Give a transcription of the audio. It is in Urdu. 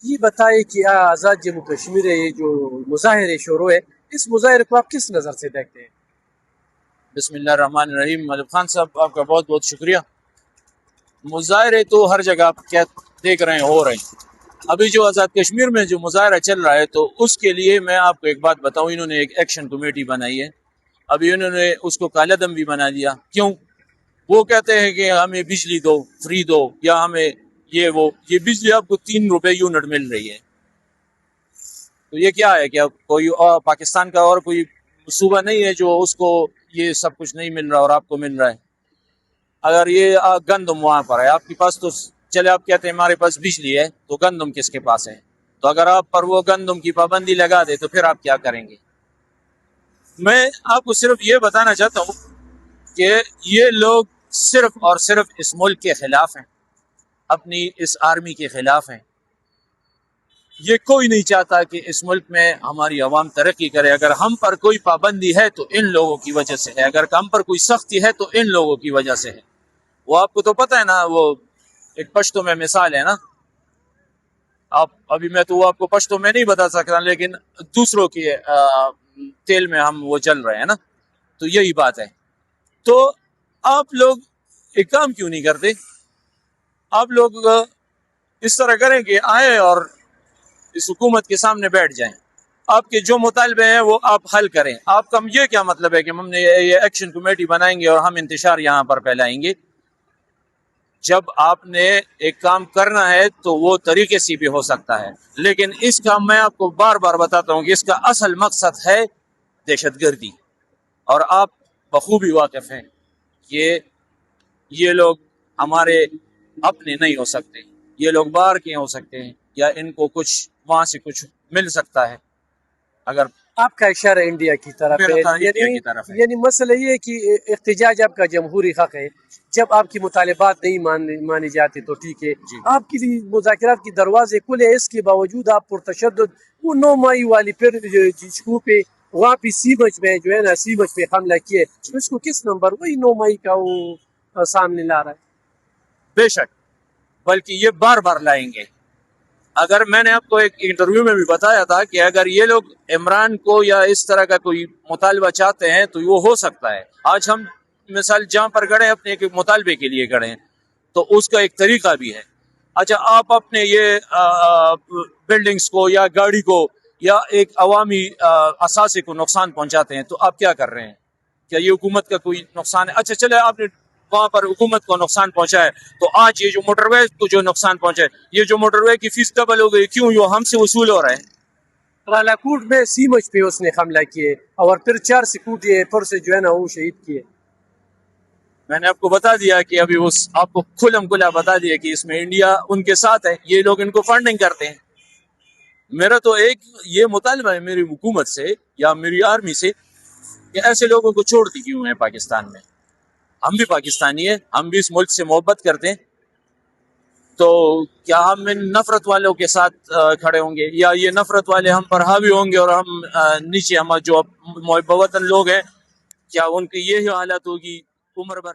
یہ بتائے کہ آزاد جموں کشمیر ہے، یہ جو مظاہرے شروع ہے، اس مظاہرے کو آپ کس نظر سے دیکھتے ہیں؟ بسم اللہ الرحمن الرحیم۔ ملک خان صاحب، آپ کا بہت بہت شکریہ۔ مظاہرے تو ہر جگہ آپ کیا دیکھ رہے ہیں، ہو رہے ہیں۔ ابھی جو آزاد کشمیر میں جو مظاہرہ چل رہا ہے، تو اس کے لیے میں آپ کو ایک بات بتاؤں، انہوں نے ایک ایکشن کمیٹی بنائی ہے۔ ابھی انہوں نے اس کو کالعدم بھی بنا دیا۔ کیوں؟ وہ کہتے ہیں کہ ہمیں بجلی دو، فری دو، یا ہمیں یہ بجلی آپ کو 3 روپے یونٹ مل رہی ہے۔ تو یہ کیا ہے؟ کہ کوئی اور پاکستان کا اور کوئی صوبہ نہیں ہے جو اس کو یہ سب کچھ نہیں مل رہا اور آپ کو مل رہا ہے؟ اگر یہ گندم وہاں پر ہے آپ کے پاس، تو چلے آپ کہتے ہیں ہمارے پاس بجلی ہے، تو گندم کس کے پاس ہے؟ تو اگر آپ پر وہ گندم کی پابندی لگا دے تو پھر آپ کیا کریں گے؟ میں آپ کو صرف یہ بتانا چاہتا ہوں کہ یہ لوگ صرف اور صرف اس ملک کے خلاف ہیں، اپنی اس آرمی کے خلاف ہیں۔ یہ کوئی نہیں چاہتا کہ اس ملک میں ہماری عوام ترقی کرے۔ اگر ہم پر کوئی پابندی ہے تو ان لوگوں کی وجہ سے ہے، اگر ہم پر کوئی سختی ہے تو ان لوگوں کی وجہ سے ہے۔ وہ آپ کو تو پتہ ہے نا، وہ ایک پشتو میں مثال ہے نا، ابھی میں تو وہ آپ کو پشتو میں نہیں بتا سکتا، لیکن دوسروں کی تیل میں ہم وہ چل رہے ہیں نا، تو یہی بات ہے۔ تو آپ لوگ ایک کام کیوں نہیں کرتے؟ آپ لوگ اس طرح کریں کہ آئے اور اس حکومت کے سامنے بیٹھ جائیں، آپ کے جو مطالبے ہیں وہ آپ حل کریں۔ آپ کا یہ کیا مطلب ہے کہ ہم نے یہ ایکشن کمیٹی بنائیں گے اور ہم انتشار یہاں پر پھیلائیں گے؟ جب آپ نے ایک کام کرنا ہے تو وہ طریقے سے بھی ہو سکتا ہے، لیکن اس کا میں آپ کو بار بار بتاتا ہوں کہ اس کا اصل مقصد ہے دہشت گردی، اور آپ بخوبی واقف ہیں کہ یہ لوگ ہمارے اپنے نہیں ہو سکتے، یہ لوگ باہر کے ہو سکتے ہیں، یا ان کو کچھ وہاں سے کچھ مل سکتا ہے۔ اگر آپ کا اشارہ انڈیا کی طرف ہے، انڈیا کی طرف ہے، یعنی مسئلہ یہ ہے کہ احتجاج آپ کا جمہوری حق ہے، جب آپ کی مطالبات نہیں مانی جاتی تو ٹھیک ہے، آپ کے لیے مذاکرات کی دروازے کھلے، اس کے باوجود آپ پرتشدد وہ 9 مئی والی پھر جشکو پہ وہاں پہ سیمج میں جو ہے نا، سیمج پہ حملہ کیے، اس کو کس نمبر وہی 9 مئی کا وہ سامنے لا رہا ہے؟ بے شک، بلکہ یہ بار بار لائیں گے۔ اگر میں نے آپ کو ایک انٹرویو میں بھی بتایا تھا کہ اگر یہ لوگ عمران کو یا اس طرح کا کوئی مطالبہ چاہتے ہیں تو وہ ہو سکتا ہے۔ آج ہم مثال جہاں پر گڑے اپنے ایک مطالبے کے لیے گڑے ہیں، تو اس کا ایک طریقہ بھی ہے۔ اچھا، آپ اپنے یہ بلڈنگز کو یا گاڑی کو یا ایک عوامی اثاثے کو نقصان پہنچاتے ہیں، تو آپ کیا کر رہے ہیں؟ کیا یہ حکومت کا کوئی نقصان ہے؟ اچھا چلے، آپ نے وہاں پر حکومت کو نقصان پہنچا ہے، تو آج یہ جو موٹر وے کو جو نقصان پہنچا ہے، یہ جو موٹر وے کی فیس ڈبل ہو گئی، کیوں؟ یہ ہم سے وصول ہو رہا ہے۔ رالا کوٹ میں سیمج پہ اس نے حملہ کیے اور پھر 4 سیکورٹی فورس جو ہے نا وہ شہید کیے۔ میں نے آپ کو بتا دیا کہ ابھی آپ کو کھلم کھلا بتا دیا کہ اس میں انڈیا ان کے ساتھ ہے، یہ لوگ ان کو فنڈنگ کرتے ہیں۔ میرا تو ایک یہ مطالبہ ہے میری حکومت سے یا میری آرمی سے کہ ایسے لوگوں کو چھوڑتی کیوں ہیں پاکستان میں؟ ہم بھی پاکستانی ہیں، ہم بھی اس ملک سے محبت کرتے ہیں، تو کیا ہم ان نفرت والوں کے ساتھ کھڑے ہوں گے، یا یہ نفرت والے ہم پر حاوی ہوں گے اور ہم نیچے ہم جو محب وطن لوگ ہیں، کیا ان کی یہی حالت ہوگی عمر بھر؟